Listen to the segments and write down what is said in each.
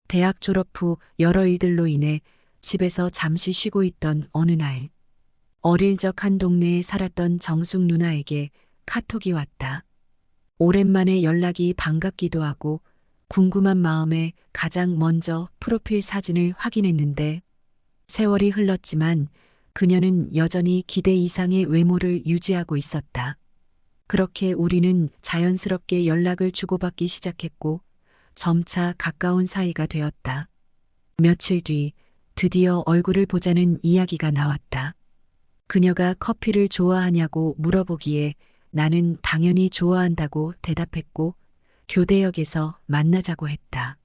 대학 졸업 후 여러 일들로 인해 집에서 잠시 쉬고 있던 어느 날, 어릴 적 한 동네에 살았던 정숙 누나에게 카톡이 왔다. 오랜만에 연락이 반갑기도 하고 궁금한 마음에 가장 먼저 프로필 사진을 확인했는데 세월이 흘렀지만 그녀는 여전히 기대 이상의 외모를 유지하고 있었다. 그렇게 우리는 자연스럽게 연락을 주고받기 시작했고 점차 가까운 사이가 되었다. 며칠 뒤 드디어 얼굴을 보자는 이야기가 나왔다. 그녀가 커피를 좋아하냐고 물어보기에 나는 당연히 좋아한다고 대답했고 교대역에서 만나자고 했다.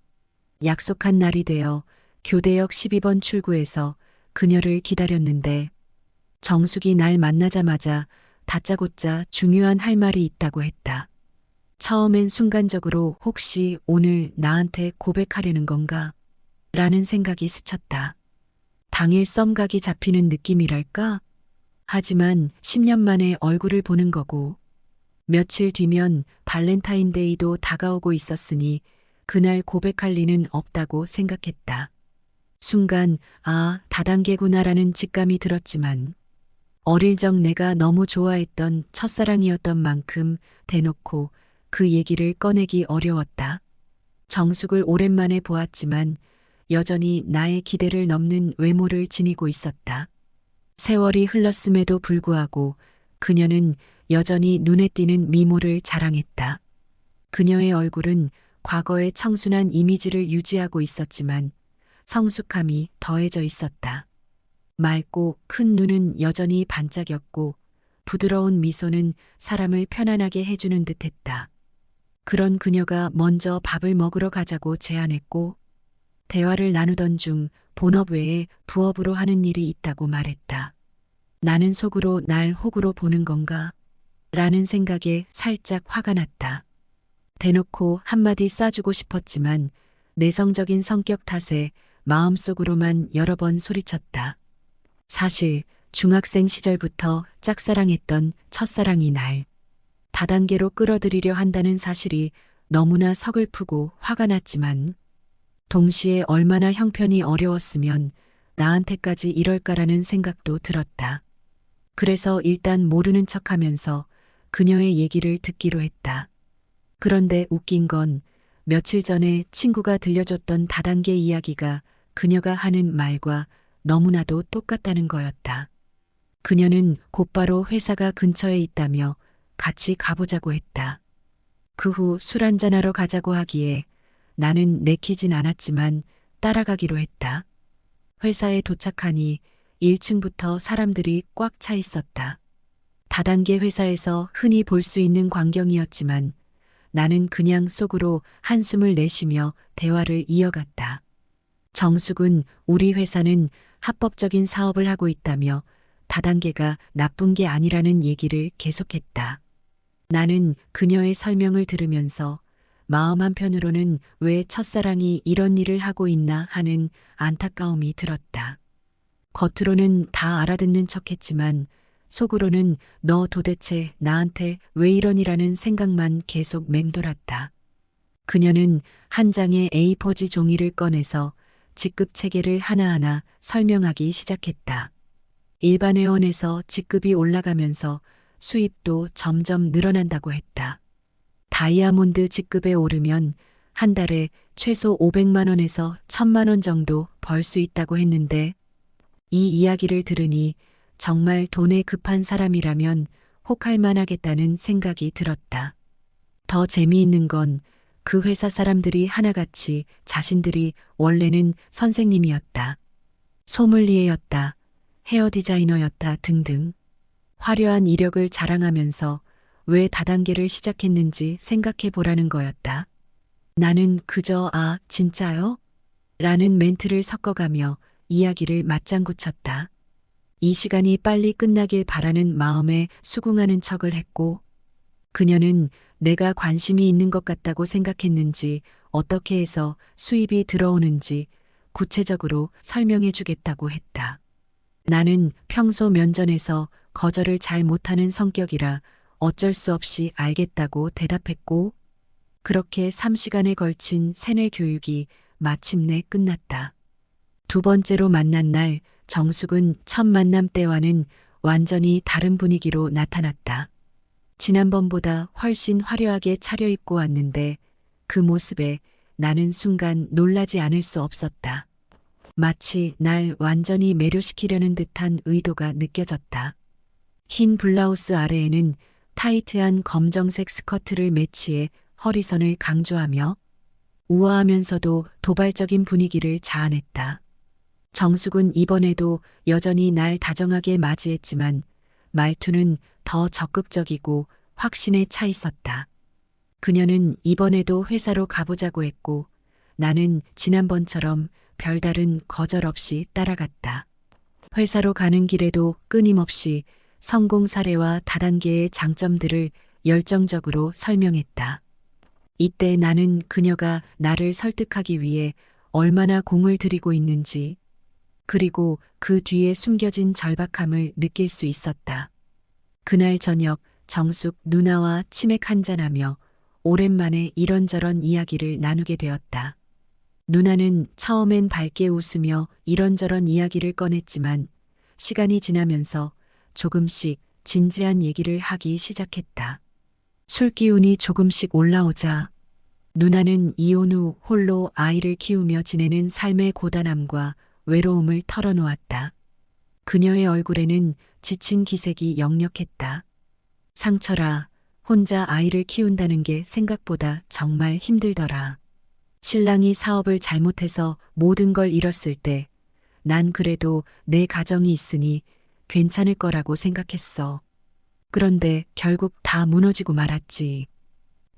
약속한 날이 되어 교대역 12번 출구에서 그녀를 기다렸는데 정숙이 날 만나자마자 다짜고짜 중요한 할 말이 있다고 했다. 처음엔 순간적으로 혹시 오늘 나한테 고백하려는 건가? 라는 생각이 스쳤다. 당일 썸각이 잡히는 느낌이랄까? 하지만 10년 만에 얼굴을 보는 거고 며칠 뒤면 발렌타인데이도 다가오고 있었으니 그날 고백할 리는 없다고 생각했다. 순간 다단계구나라는 직감이 들었지만 어릴 적 내가 너무 좋아했던 첫사랑이었던 만큼 대놓고 그 얘기를 꺼내기 어려웠다. 정숙을 오랜만에 보았지만 여전히 나의 기대를 넘는 외모를 지니고 있었다. 세월이 흘렀음에도 불구하고 그녀는 여전히 눈에 띄는 미모를 자랑했다. 그녀의 얼굴은 과거의 청순한 이미지를 유지하고 있었지만 성숙함이 더해져 있었다. 맑고 큰 눈은 여전히 반짝였고 부드러운 미소는 사람을 편안하게 해주는 듯했다. 그런 그녀가 먼저 밥을 먹으러 가자고 제안했고 대화를 나누던 중 본업 외에 부업으로 하는 일이 있다고 말했다. 나는 속으로 날 호구로 보는 건가? 라는 생각에 살짝 화가 났다. 대놓고 한마디 쏴주고 싶었지만 내성적인 성격 탓에 마음속으로만 여러 번 소리쳤다. 사실 중학생 시절부터 짝사랑했던 첫사랑이 날 다단계로 끌어들이려 한다는 사실이 너무나 서글프고 화가 났지만 동시에 얼마나 형편이 어려웠으면 나한테까지 이럴까라는 생각도 들었다. 그래서 일단 모르는 척하면서 그녀의 얘기를 듣기로 했다. 그런데 웃긴 건 며칠 전에 친구가 들려줬던 다단계 이야기가 그녀가 하는 말과 너무나도 똑같다는 거였다. 그녀는 곧바로 회사가 근처에 있다며 같이 가보자고 했다. 그 후 술 한잔하러 가자고 하기에 나는 내키진 않았지만 따라가기로 했다. 회사에 도착하니 1층부터 사람들이 꽉 차 있었다. 다단계 회사에서 흔히 볼 수 있는 광경이었지만 나는 그냥 속으로 한숨을 내쉬며 대화를 이어갔다. 정숙은 우리 회사는 합법적인 사업을 하고 있다며 다단계가 나쁜 게 아니라는 얘기를 계속했다. 나는 그녀의 설명을 들으면서 마음 한편으로는 왜 첫사랑이 이런 일을 하고 있나 하는 안타까움이 들었다. 겉으로는 다 알아듣는 척했지만 속으로는 너 도대체 나한테 왜 이러니라는 생각만 계속 맴돌았다. 그녀는 한 장의 A4지 종이를 꺼내서 직급 체계를 하나하나 설명하기 시작했다. 일반 회원에서 직급이 올라가면서 수입도 점점 늘어난다고 했다. 다이아몬드 직급에 오르면 한 달에 최소 500만 원에서 1000만 원 정도 벌 수 있다고 했는데 이 이야기를 들으니 정말 돈에 급한 사람이라면 혹할 만하겠다는 생각이 들었다. 더 재미있는 건 그 회사 사람들이 하나같이 자신들이 원래는 선생님이었다. 소믈리에였다. 헤어 디자이너였다 등등. 화려한 이력을 자랑하면서 왜 다단계를 시작했는지 생각해 보라는 거였다. 나는 그저 진짜요? 라는 멘트를 섞어가며 이야기를 맞장구 쳤다. 이 시간이 빨리 끝나길 바라는 마음에 수긍하는 척을 했고 그녀는 내가 관심이 있는 것 같다고 생각했는지 어떻게 해서 수입이 들어오는지 구체적으로 설명해 주겠다고 했다. 나는 평소 면전에서 거절을 잘 못하는 성격이라 어쩔 수 없이 알겠다고 대답했고 그렇게 3시간에 걸친 세뇌 교육이 마침내 끝났다. 두 번째로 만난 날 정숙은 첫 만남 때와는 완전히 다른 분위기로 나타났다. 지난번보다 훨씬 화려하게 차려입고 왔는데 그 모습에 나는 순간 놀라지 않을 수 없었다. 마치 날 완전히 매료시키려는 듯한 의도가 느껴졌다. 흰 블라우스 아래에는 타이트한 검정색 스커트를 매치해 허리선을 강조하며 우아하면서도 도발적인 분위기를 자아냈다. 정숙은 이번에도 여전히 날 다정하게 맞이했지만 말투는 더 적극적이고 확신에 차 있었다. 그녀는 이번에도 회사로 가보자고 했고 나는 지난번처럼 별다른 거절 없이 따라갔다. 회사로 가는 길에도 끊임없이 성공 사례와 다단계의 장점들을 열정적으로 설명했다. 이때 나는 그녀가 나를 설득하기 위해 얼마나 공을 들이고 있는지, 그리고 그 뒤에 숨겨진 절박함을 느낄 수 있었다. 그날 저녁 정숙 누나와 치맥 한잔하며 오랜만에 이런저런 이야기를 나누게 되었다. 누나는 처음엔 밝게 웃으며 이런저런 이야기를 꺼냈지만 시간이 지나면서 조금씩 진지한 얘기를 하기 시작했다. 술 기운이 조금씩 올라오자 누나는 이혼 후 홀로 아이를 키우며 지내는 삶의 고단함과 외로움을 털어놓았다. 그녀의 얼굴에는 지친 기색이 역력했다. 상철아, 혼자 아이를 키운다는 게 생각보다 정말 힘들더라. 신랑이 사업을 잘못해서 모든 걸 잃었을 때 난 그래도 내 가정이 있으니 괜찮을 거라고 생각했어. 그런데 결국 다 무너지고 말았지.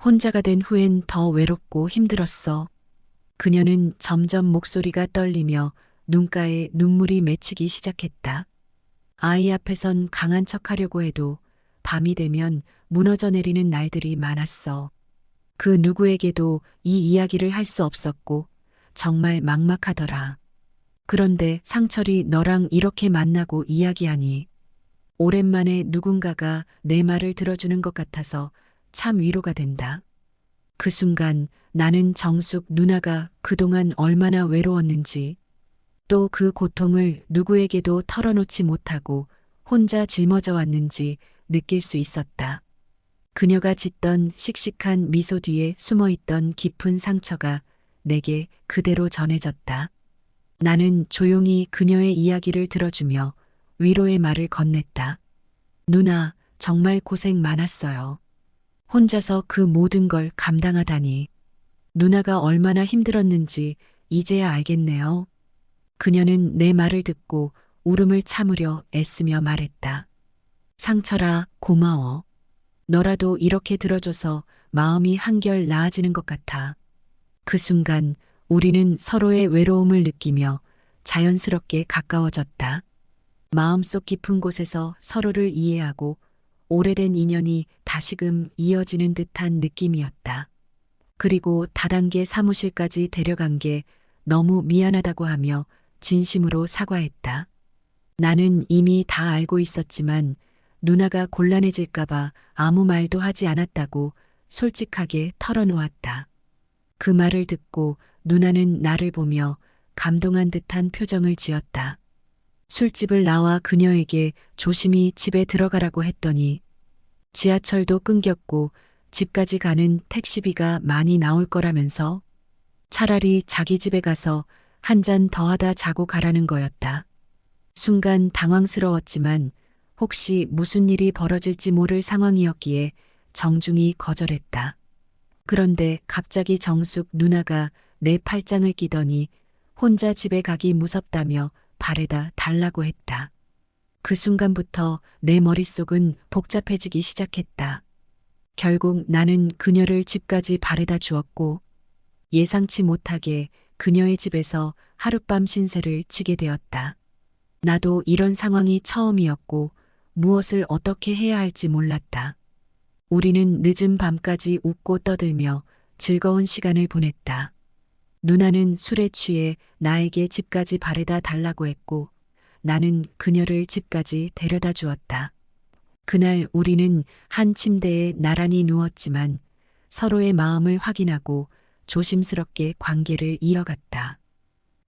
혼자가 된 후엔 더 외롭고 힘들었어. 그녀는 점점 목소리가 떨리며 눈가에 눈물이 맺히기 시작했다. 아이 앞에선 강한 척하려고 해도 밤이 되면 무너져 내리는 날들이 많았어. 그 누구에게도 이 이야기를 할 수 없었고 정말 막막하더라. 그런데 상철이 너랑 이렇게 만나고 이야기하니 오랜만에 누군가가 내 말을 들어주는 것 같아서 참 위로가 된다. 그 순간 나는 정숙 누나가 그동안 얼마나 외로웠는지 또 그 고통을 누구에게도 털어놓지 못하고 혼자 짊어져 왔는지 느낄 수 있었다. 그녀가 짓던 씩씩한 미소 뒤에 숨어있던 깊은 상처가 내게 그대로 전해졌다. 나는 조용히 그녀의 이야기를 들어주며 위로의 말을 건넸다. 누나, 정말 고생 많았어요. 혼자서 그 모든 걸 감당하다니. 누나가 얼마나 힘들었는지 이제야 알겠네요. 그녀는 내 말을 듣고 울음을 참으려 애쓰며 말했다. 상철아, 고마워. 너라도 이렇게 들어줘서 마음이 한결 나아지는 것 같아. 그 순간 우리는 서로의 외로움을 느끼며 자연스럽게 가까워졌다. 마음속 깊은 곳에서 서로를 이해하고 오래된 인연이 다시금 이어지는 듯한 느낌이었다. 그리고 다단계 사무실까지 데려간 게 너무 미안하다고 하며 진심으로 사과했다. 나는 이미 다 알고 있었지만 누나가 곤란해질까봐 아무 말도 하지 않았다고 솔직하게 털어놓았다. 그 말을 듣고 누나는 나를 보며 감동한 듯한 표정을 지었다. 술집을 나와 그녀에게 조심히 집에 들어가라고 했더니 지하철도 끊겼고 집까지 가는 택시비가 많이 나올 거라면서 차라리 자기 집에 가서 한 잔 더 하다 자고 가라는 거였다. 순간 당황스러웠지만 혹시 무슨 일이 벌어질지 모를 상황이었기에 정중히 거절했다. 그런데 갑자기 정숙 누나가 내 팔짱을 끼더니 혼자 집에 가기 무섭다며 발에다 달라고 했다. 그 순간부터 내 머릿속은 복잡해지기 시작했다. 결국 나는 그녀를 집까지 바래다 주었고 예상치 못하게 그녀의 집에서 하룻밤 신세를 지게 되었다. 나도 이런 상황이 처음이었고 무엇을 어떻게 해야 할지 몰랐다. 우리는 늦은 밤까지 웃고 떠들며 즐거운 시간을 보냈다. 누나는 술에 취해 나에게 집까지 바래다 달라고 했고 나는 그녀를 집까지 데려다 주었다. 그날 우리는 한 침대에 나란히 누웠지만 서로의 마음을 확인하고 조심스럽게 관계를 이어갔다.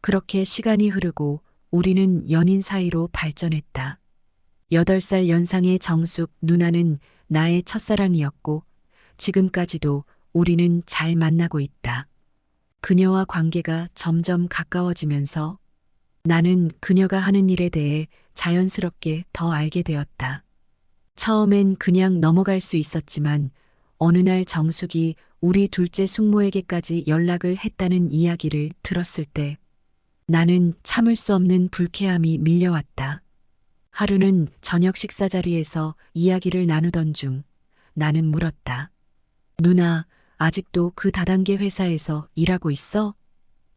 그렇게 시간이 흐르고 우리는 연인 사이로 발전했다. 8살 연상의 정숙 누나는 나의 첫사랑이었고 지금까지도 우리는 잘 만나고 있다. 그녀와 관계가 점점 가까워지면서 나는 그녀가 하는 일에 대해 자연스럽게 더 알게 되었다. 처음엔 그냥 넘어갈 수 있었지만 어느 날 정숙이 우리 둘째 숙모에게까지 연락을 했다는 이야기를 들었을 때 나는 참을 수 없는 불쾌함이 밀려왔다. 하루는 저녁 식사 자리에서 이야기를 나누던 중 나는 물었다. 누나, 아직도 그 다단계 회사에서 일하고 있어?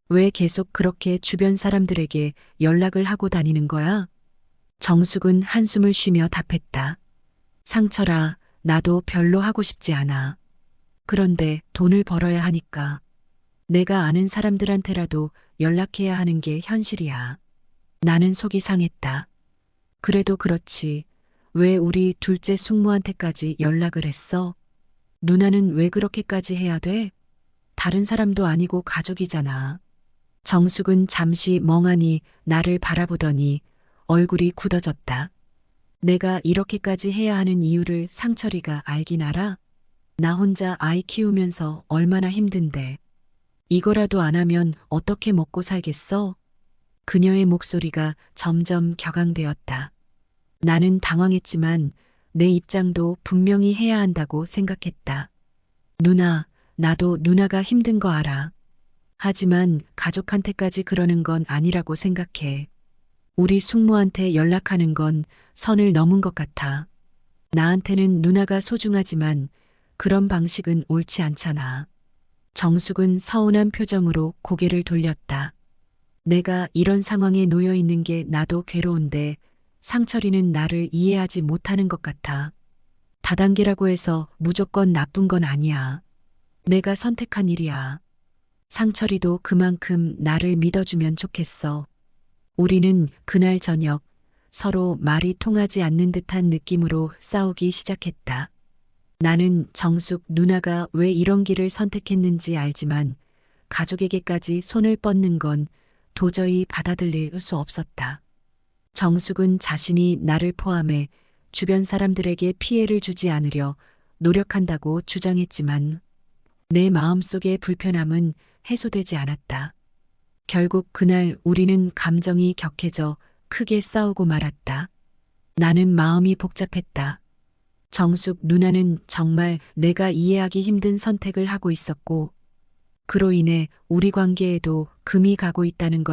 왜 계속 그렇게 주변 사람들에게 연락을 하고 다니는 거야? 정숙은 한숨을 쉬며 답했다. 상철아, 나도 별로 하고 싶지 않아. 그런데 돈을 벌어야 하니까. 내가 아는 사람들한테라도 연락해야 하는 게 현실이야. 나는 속이 상했다. 그래도 그렇지. 왜 우리 둘째 숙모한테까지 연락을 했어? 누나는 왜 그렇게까지 해야 돼? 다른 사람도 아니고 가족이잖아. 정숙은 잠시 멍하니 나를 바라보더니 얼굴이 굳어졌다. 내가 이렇게까지 해야 하는 이유를 상철이가 알긴 알아? 나 혼자 아이 키우면서 얼마나 힘든데. 이거라도 안 하면 어떻게 먹고 살겠어? 그녀의 목소리가 점점 격앙되었다. 나는 당황했지만 내 입장도 분명히 해야 한다고 생각했다. 누나, 나도 누나가 힘든 거 알아. 하지만 가족한테까지 그러는 건 아니라고 생각해. 우리 숙모한테 연락하는 건 선을 넘은 것 같아. 나한테는 누나가 소중하지만 그런 방식은 옳지 않잖아. 정숙은 서운한 표정으로 고개를 돌렸다. 내가 이런 상황에 놓여 있는 게 나도 괴로운데 상철이는 나를 이해하지 못하는 것 같아. 다단계라고 해서 무조건 나쁜 건 아니야. 내가 선택한 일이야. 상철이도 그만큼 나를 믿어주면 좋겠어. 우리는 그날 저녁 서로 말이 통하지 않는 듯한 느낌으로 싸우기 시작했다. 나는 정숙 누나가 왜 이런 길을 선택했는지 알지만 가족에게까지 손을 뻗는 건 도저히 받아들일 수 없었다. 정숙은 자신이 나를 포함해 주변 사람들에게 피해를 주지 않으려 노력한다고 주장했지만 내 마음속의 불편함은 해소되지 않았다. 결국 그날 우리는 감정이 격해져 크게 싸우고 말았다. 나는 마음이 복잡했다. 정숙 누나는 정말 내가 이해하기 힘든 선택을 하고 있었고 그로 인해 우리 관계에도 금이 가고 있다는 걸